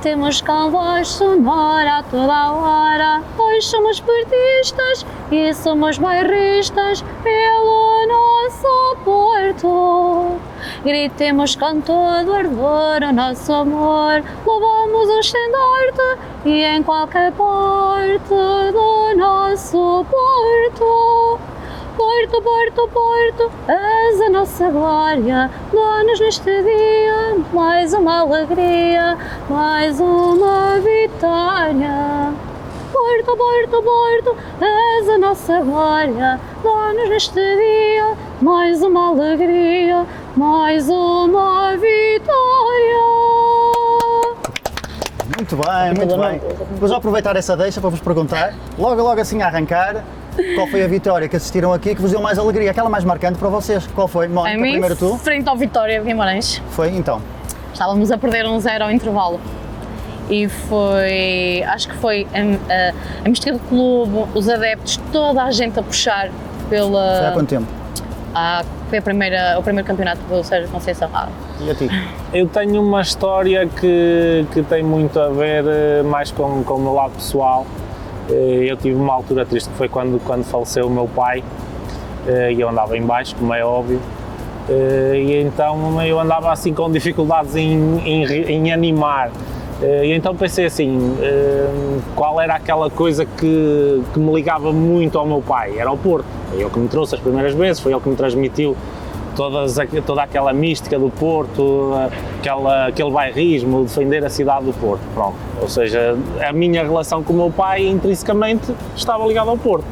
Gritemos com voz sonora a toda a hora, pois somos portistas e somos bairristas pelo nosso Porto. Gritemos com todo ardor o nosso amor, louvamos o estandarte e em qualquer porto do nosso Porto. Porto, Porto, Porto, és a nossa glória, dá-nos neste dia mais uma alegria, mais uma vitória. Porto, Porto, Porto, és a nossa glória, dá-nos neste dia mais uma alegria, mais uma vitória. Muito bem, muito bem. Vou já aproveitar essa deixa para vos perguntar, logo assim a arrancar, qual foi a vitória que assistiram aqui que vos deu mais alegria, aquela mais marcante para vocês? Qual foi, Mónica, A mim, primeiro tu? frente ao Vitória Guimarães. Foi, então. Estávamos a perder 1-0 ao intervalo. E foi, acho que foi a mistura do clube, os adeptos, toda a gente a puxar pela... Foi há quanto tempo? Foi o primeiro campeonato do Sérgio Conceição. E a ti? Eu tenho uma história que tem muito a ver mais com o meu lado pessoal. Eu tive uma altura triste, que foi quando faleceu o meu pai, e eu andava em baixo, como é óbvio, e então eu andava assim com dificuldades em animar. E então pensei assim, qual era aquela coisa que me ligava muito ao meu pai? Era o Porto. Foi ele que me trouxe as primeiras vezes, foi ele que me transmitiu toda aquela mística do Porto, aquele bairrismo, defender a cidade do Porto, pronto. Ou seja, a minha relação com o meu pai intrinsecamente estava ligada ao Porto.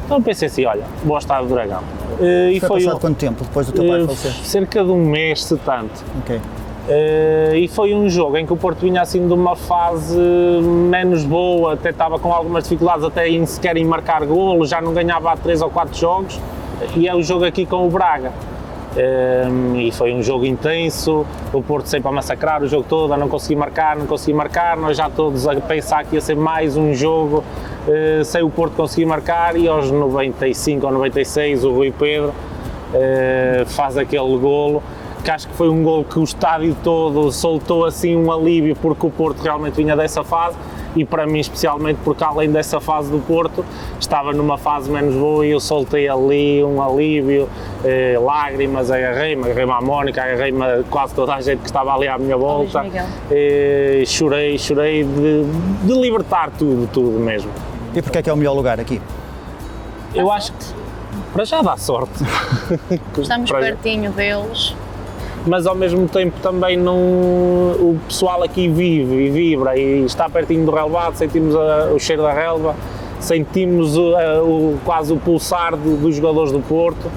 Então pensei assim, olha, vou ao Estádio do Dragão. E foi passado quanto tempo depois do teu pai falecer? Cerca de um mês, se tanto. Ok. E foi um jogo em que o Porto vinha assim de uma fase menos boa, até estava com algumas dificuldades até sequer em marcar golo, já não ganhava há 3 ou 4 jogos, e é o jogo aqui com o Braga. E foi um jogo intenso, o Porto sempre a massacrar o jogo todo, a não conseguir marcar, nós já todos a pensar que ia ser mais um jogo sem o Porto conseguir marcar, e aos 95 ou 96 o Rui Pedro faz aquele golo, que acho que foi um golo que o estádio todo soltou assim um alívio, porque o Porto realmente vinha dessa fase, e para mim especialmente porque além dessa fase do Porto, estava numa fase menos boa e eu soltei ali um alívio, lágrimas, agarrei-me à Mónica, agarrei-me a quase toda a gente que estava ali à minha volta, chorei de libertar tudo mesmo. E porquê é que é o melhor lugar aqui? Eu acho que para já dá sorte. Estamos pertinho deles. Mas ao mesmo tempo também o pessoal aqui vive e vibra e está pertinho do relevado, sentimos o cheiro da relva, sentimos quase o pulsar dos jogadores do Porto,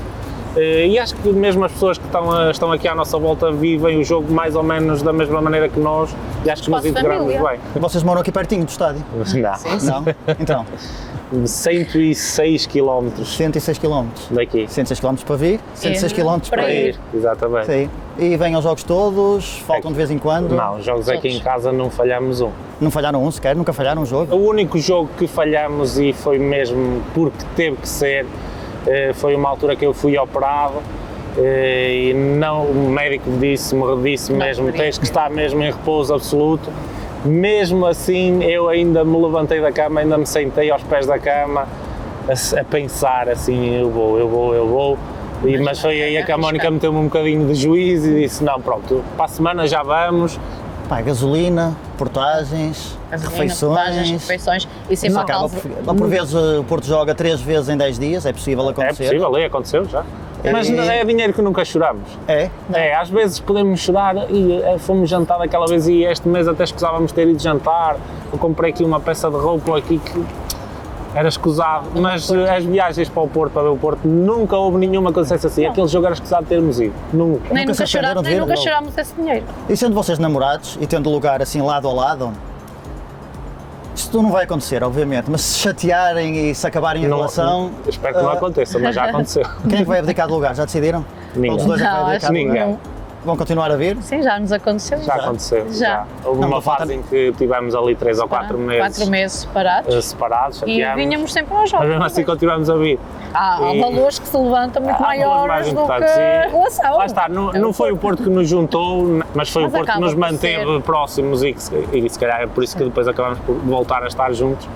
e acho que mesmo as pessoas que estão aqui à nossa volta vivem o jogo mais ou menos da mesma maneira que nós, e acho que nos integramos bem. Vocês moram aqui pertinho do estádio? Não. Sim. Não? Então? 106 km 106 km daqui. 106 km para vir, 106 km para ir. Exatamente. Sim. E vêm aos jogos todos, faltam de vez em quando? Não, jogos aqui em casa não falhamos um. Não falharam um sequer? Nunca falharam um jogo? O único jogo que falhamos, e foi mesmo porque teve que ser, foi uma altura que eu fui operado, e não, o médico disse mesmo, tens que estar mesmo em repouso absoluto. Mesmo assim, eu ainda me levantei da cama, ainda me sentei aos pés da cama a pensar assim, eu vou. Mas foi aí que a Mónica meteu-me um bocadinho de juízo e disse, não, pronto, para a semana já vamos. Pá, gasolina, portagens, refeições e sempre acaba por vezes o Porto joga 3 vezes em 10 dias, é possível acontecer? É possível, aconteceu já. Mas é dinheiro que nunca choramos. É? Às vezes podemos chorar e fomos jantar aquela vez e este mês até escusávamos ter ido jantar. Eu comprei aqui uma peça de roupa aqui que era escusado, mas as viagens para o Porto, para ver o Porto, nunca houve nenhuma que eu dissesse assim, aquele jogo era escusado de termos ido. Nunca. Nem nunca chorámos esse dinheiro. E sendo vocês namorados e tendo lugar assim lado a lado, isto não vai acontecer, obviamente, mas se chatearem e se acabarem a relação... Espero que não aconteça, mas já aconteceu. Quem é que vai abdicar de lugar? Já decidiram? Ninguém. Todos os dois é que vai abdicar de lugar? Ninguém. vão continuar a vir? Sim, já nos aconteceu. Já aconteceu. Já. Houve Não, uma não falta- fase em que tivemos ali 3 ou 4 meses 4 meses separados. separados, E chateámos, vinhamos sempre aos mas jogos. mesmo assim continuamos a vir. Há E- valores que se levantam muito Há valores maiores mais do que importantes, a e relação. Lá está, não foi o Porto que nos juntou, mas foi Mas o Porto que acaba nos por manteve ser. próximos e se calhar é por isso que depois acabamos por voltar a estar juntos,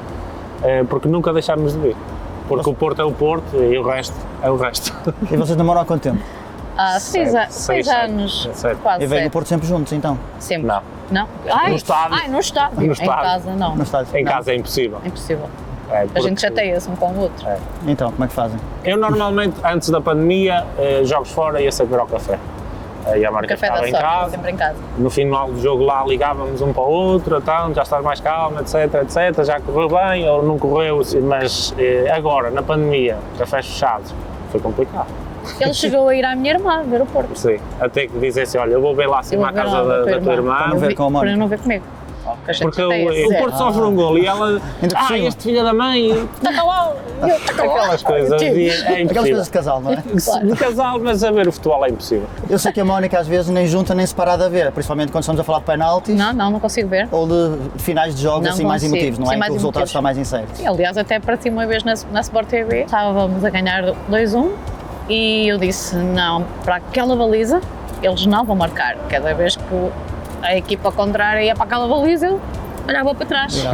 porque nunca deixámos de vir. Porque o Porto é o Porto e o resto é o resto. E vocês namoram há quanto tempo? Há 6 Seis, anos, sete. quase E vêm o 7. Porto sempre juntos, então? Sempre. Não. Não? Ai, No estádio. Ai, no estádio. No Em estádio. casa não. No estádio? Em Não. casa é impossível. É impossível. É, A gente porque- chateia-se um com o outro. Então, como é que fazem? Eu normalmente, antes da pandemia, jogos fora, ia sempre ao café. E a O Marca café da estava em sorte, casa. sempre em casa. No final do jogo lá ligávamos um para o outro, então, já estás mais calmo, etc, já correu bem ou não correu, mas agora, na pandemia, cafés fechados, foi complicado. Ele chegou a ir à minha irmã ver o Porto. Sim, até que dissesse, olha, eu vou ver lá acima à Eu vou ver casa lá da tua irmã, Para não ver com a Mónica. Para não ver comigo. Que a gente porque chateia-se. o Porto sofre um gol e ela, Ainda por cima. este filho da mãe, Está calado! aquelas coisas, e é Aquelas impossível. coisas de casal, não é? De casal, mas a ver o futebol é impossível. Eu sei que a Mónica às vezes nem junta nem separada a ver, principalmente quando estamos a falar de penaltis Não consigo ver. ou de finais de jogos Não assim mais consigo. emotivos, não é? Sim, Em que mais o resultado emotivos. está mais incerto. Sim, aliás, até parti uma vez na Sport TV, estávamos a ganhar 2-1 e eu disse, não, para aquela baliza eles não vão marcar. Cada vez que a equipa contrária ia para aquela baliza, eu olhava para trás.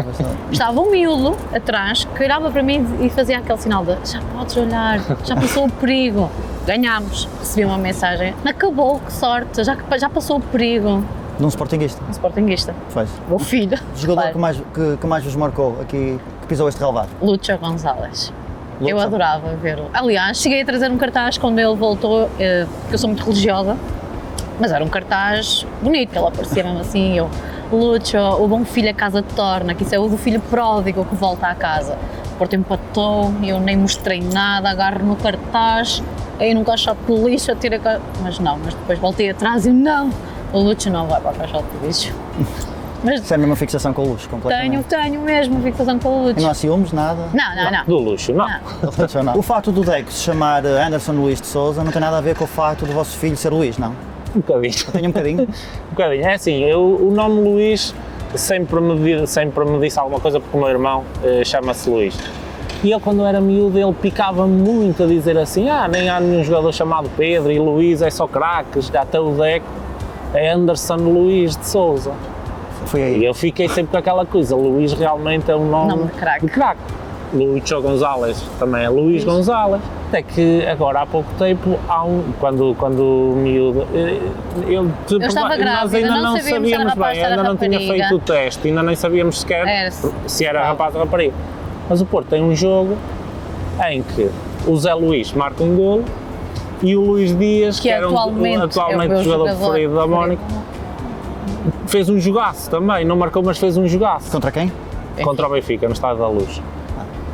Estava um miúdo atrás que olhava para mim e fazia aquele sinal de já podes olhar, já passou o perigo. Ganhámos, recebi uma mensagem, acabou, que sorte, já passou o perigo. De um sportinguista, Um sportinguista, faz. o filho. O jogador Claro. que mais vos marcou aqui, que pisou este relvado? Lúcio Gonzalez. Eu Lúcio? adorava vê-lo. Aliás, cheguei a trazer um cartaz quando ele voltou, porque eu sou muito religiosa, mas era um cartaz bonito, ele aparecia mesmo assim, eu, Lúcio, o bom filho a casa torna, que isso é o do filho pródigo que volta à casa. O Porto empatou, eu nem mostrei nada, agarro no cartaz, aí num caixote de lixo, atira mas depois voltei atrás e não, o Lúcio não vai para o caixote de lixo. Mas Isso é a mesma fixação com o luxo, completamente. tenho mesmo, fico fazendo com o E não Lúcio. há ciúmes, nada? Não. Do luxo, não. Não. O facto do Deco se chamar Anderson Luís de Souza não tem nada a ver com o facto do vosso filho ser Luís, não? Um bocadinho. Tenho um bocadinho. Um bocadinho. É assim, o nome Luís sempre me disse alguma coisa porque o meu irmão chama-se Luís. E ele, quando era miúdo, ele picava muito a dizer assim, nem há nenhum jogador chamado Pedro e Luís é só craques, já até o Deco é Anderson Luís de Souza. Foi E aí. eu fiquei sempre com aquela coisa, Luís realmente é um nome Nome de craque. Lúcio Gonzalez também é Luís Gonzalez. Até que agora há pouco tempo, quando o miúdo. Eu estava grávida, nós ainda não não sabíamos se era sabíamos rapaz, bem, se era ainda não tinha rapariga. feito o teste, ainda nem sabíamos sequer Era. se era rapaz ou rapariga. Mas o Porto tem um jogo em que o Zé Luís marca um golo e o Luís Dias, Que era atualmente é o o meu jogador preferido da Mónica, fez um jogaço também, não marcou, mas fez um jogaço Contra quem? contra o Benfica, no Estádio da Luz.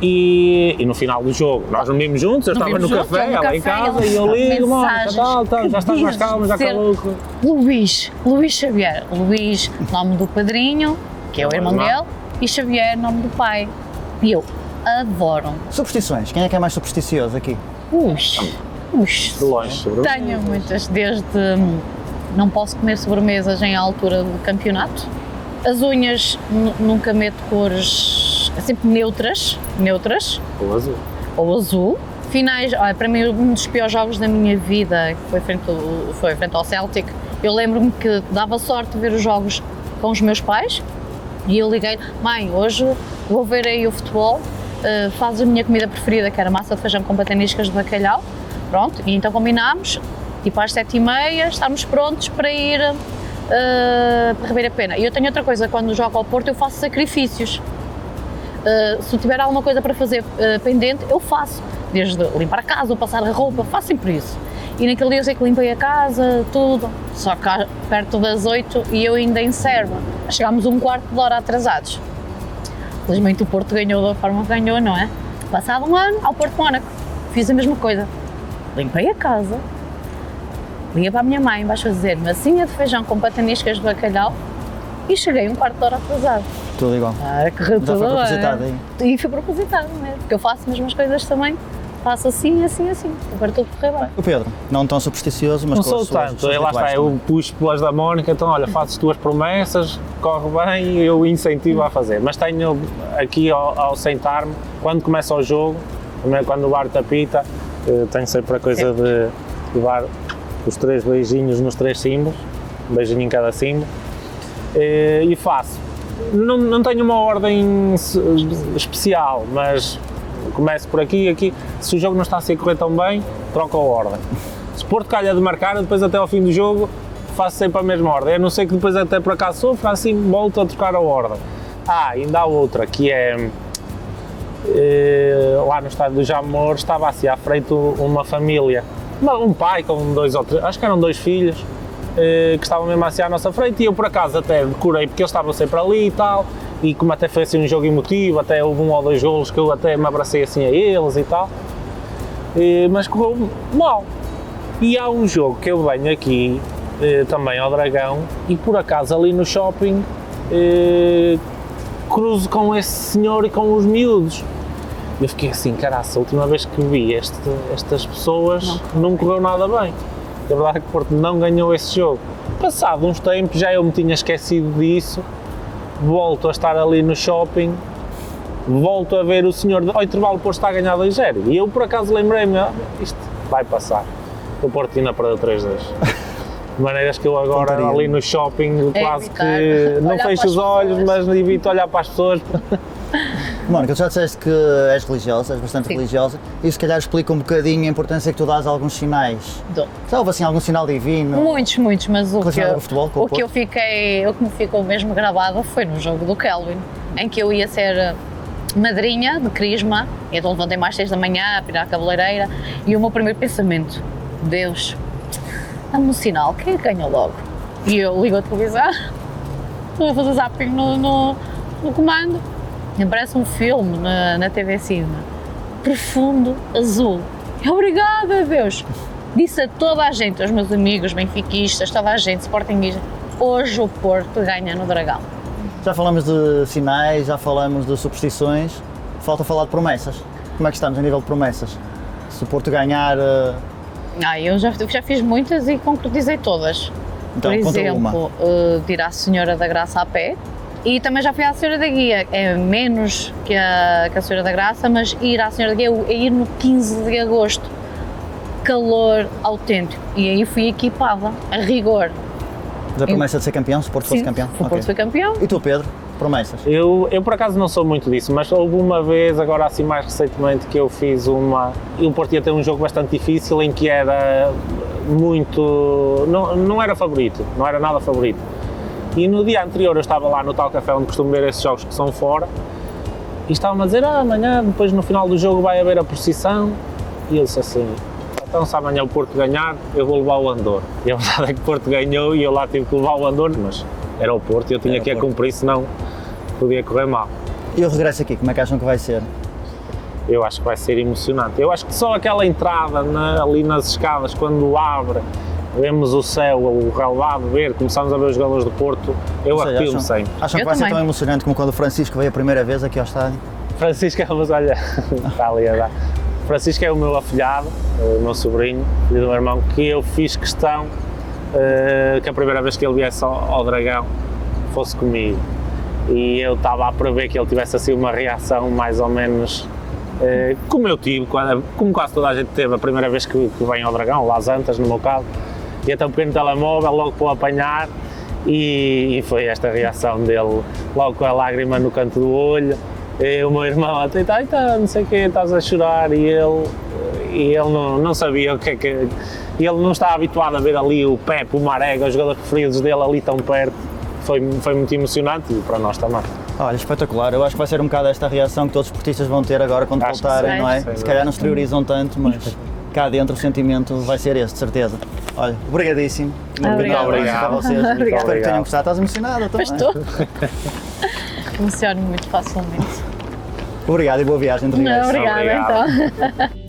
E no final do jogo, nós não vimos juntos, eu Não estava no vimos juntos, café, eu no ela em café, casa, ela e eu ligo, mensagens, Mónica, já estás mais calma, já dizer- calou. Luís Xavier. Luís, nome do padrinho, que é o irmão Irmão. dele, e Xavier, nome do pai. E eu adoro. Superstições. Quem é que é mais supersticioso aqui? De longe, sobre Tenho muitas, desde não posso comer sobremesas em altura do campeonato. As unhas nunca meto cores, sempre neutras, o azul. ou azul. Finais, olha, para mim um dos piores jogos da minha vida foi frente ao Celtic. Eu lembro-me que dava sorte de ver os jogos com os meus pais e eu liguei, mãe, hoje vou ver aí o futebol, fazes a minha comida preferida, que era massa de feijão com pataniscas de bacalhau, pronto, e então combinámos, tipo às 7h30, estamos prontos para ir para Ribeira Pena. E eu tenho outra coisa, quando jogo ao Porto eu faço sacrifícios. Se eu tiver alguma coisa para fazer pendente, eu faço, desde limpar a casa ou passar a roupa, faço sempre isso. E naquele dia eu sei que limpei a casa, tudo, só que perto das 8 e eu ainda em serva. Chegámos um quarto de hora atrasados. Felizmente o Porto ganhou da forma que ganhou, não é? Passado um ano, ao Porto Mónaco, fiz a mesma coisa. Limpei a casa, liguei para a minha mãe, vais fazer massinha de feijão com pataniscas de bacalhau e cheguei um quarto de hora atrasado. Tudo igual. Correu Já tudo foi bem. propositado aí. E foi propositado mesmo, porque eu faço as mesmas coisas também faço assim, assim, assim, para tudo correr bem. O Pedro, não tão supersticioso, mas Não com sou as suas, tanto, os seus lá está, rituais eu também. puxo pelas da Mónica, então olha, faço as tuas promessas, corre bem e eu incentivo a fazer. Mas tenho aqui ao sentar-me, quando começa o jogo, quando o árbitro apita, tenho sempre a coisa de levar os 3 beijinhos nos 3 símbolos, um beijinho em cada símbolo, e faço. Não tenho uma ordem especial, mas começo por aqui, se o jogo não está a correr tão bem, troco a ordem. Se Porto calha de marcar, depois até ao fim do jogo faço sempre a mesma ordem, a não ser que depois até por acaso sofra, assim volto a trocar a ordem. Ainda há outra, que é, lá no estádio do Jamor estava assim à frente uma família, um pai com 2 ou 3, acho que eram 2 filhos, que estavam mesmo assim à nossa frente, e eu por acaso até decorei, porque eles estavam sempre ali e tal, e como até foi assim um jogo emotivo, até houve 1 ou 2 golos que eu até me abracei assim a eles e tal, mas correu mal. E há um jogo que eu venho aqui também ao Dragão, e por acaso ali no shopping cruzo com esse senhor e com os miúdos. Eu fiquei assim, caraca, a última vez que vi estas pessoas não correu nada bem. A verdade é que o Porto não ganhou esse jogo. Passado uns tempos, já eu me tinha esquecido disso, volto a estar ali no shopping, volto a ver o senhor, ao intervalo o Porto está a ganhar 2-0, e eu por acaso lembrei-me, isto vai passar, o Porto ainda perdeu 3-2. De maneiras que eu agora Pontaria. ali no shopping quase evitar que não olhar fecho para os as olhos, pessoas. mas evito olhar para as pessoas. Mónica, tu já disseste que és religiosa, és bastante Sim. religiosa, e se calhar explica um bocadinho a importância que tu dás a alguns sinais. Dou. Já houve assim algum sinal divino? Muitos, mas o que, Relacionado com o futebol, com o o que eu fiquei, o que me ficou mesmo gravado foi no jogo do Kelvin, em que eu ia ser madrinha de crisma, e então levantei mais 6 da manhã a pirar a cabeleireira, e o meu primeiro pensamento, Deus, dá-me um sinal, quem é que ganha logo? E eu ligo a televisão, estou a fazer zapping no comando, e aparece um filme na TV Cine, Profundo Azul. Obrigada, Deus! Disse a toda a gente, aos meus amigos benfiquistas, toda a gente, sportinguistas, hoje o Porto ganha no Dragão. Já falamos de sinais, já falamos de superstições, falta falar de promessas. Como é que estamos a nível de promessas? Se o Porto ganhar, Eu já fiz muitas e concretizei todas. então Por conta exemplo, uma. de ir à Senhora da Graça a pé, e também já fui à Senhora da Guia, é menos que a Senhora da Graça, mas ir à Senhora da Guia é ir no 15 de agosto, calor autêntico, e aí fui equipada, a rigor. Da promessa de ser campeão, se o Porto fosse campeão? O Porto Ok. foi campeão. E tu, Pedro? Promessas? Eu por acaso não sou muito disso, mas houve uma vez, agora assim mais recentemente, que eu fiz uma... E o Porto ia ter um jogo bastante difícil em que era muito... Não era favorito, não era nada favorito. E no dia anterior eu estava lá no tal café onde costumo ver esses jogos que são fora, e estavam a dizer, amanhã, depois no final do jogo vai haver a procissão, e eu disse assim, então se amanhã o Porto ganhar, eu vou levar o Andor. E a verdade é que o Porto ganhou e eu lá tive que levar o Andor, mas era o Porto e eu tinha Era que o a Porto. cumprir, senão podia correr mal. E o regresso aqui, como é que acham que vai ser? Eu acho que vai ser emocionante. Eu acho que só aquela entrada ali nas escadas, quando abre, vemos o céu, o relevado verde, começamos a ver os jogadores do Porto, eu Ou seja, arrepio-me sempre. Acham que Eu vai ser também. tão emocionante como quando o Francisco veio a primeira vez aqui ao estádio? Francisco, mas olha, está ali a dar. Francisco é o meu afilhado, o meu sobrinho, filho do meu irmão, que eu fiz questão que a primeira vez que ele viesse ao Dragão fosse comigo. E eu estava a prever que ele tivesse assim uma reação mais ou menos como eu tive, como quase toda a gente teve a primeira vez que vem ao Dragão, Las Antas no meu caso, e até um pequeno telemóvel logo para o apanhar e foi esta reação dele, logo com a lágrima no canto do olho, e o meu irmão a tentar, não sei o que, estás a chorar, e ele não sabia o que é que... Ele não está habituado a ver ali o Pepe, o Marega, os jogadores preferidos dele ali tão perto. Foi muito emocionante e para nós também. Olha, espetacular. Eu acho que vai ser um bocado esta reação que todos os portistas vão ter agora quando Acho que voltarem, sim. não é? Sem Se calhar não exteriorizam tanto, mas cá dentro o sentimento vai ser este, de certeza. Olha, obrigadíssimo. Obrigada. Obrigado. Para vocês. Obrigada. Espero que tenham gostado. Estás emocionada também. Pois estou. Emociono muito facilmente. Obrigado e boa viagem de regresso. Obrigada, Obrigado. então.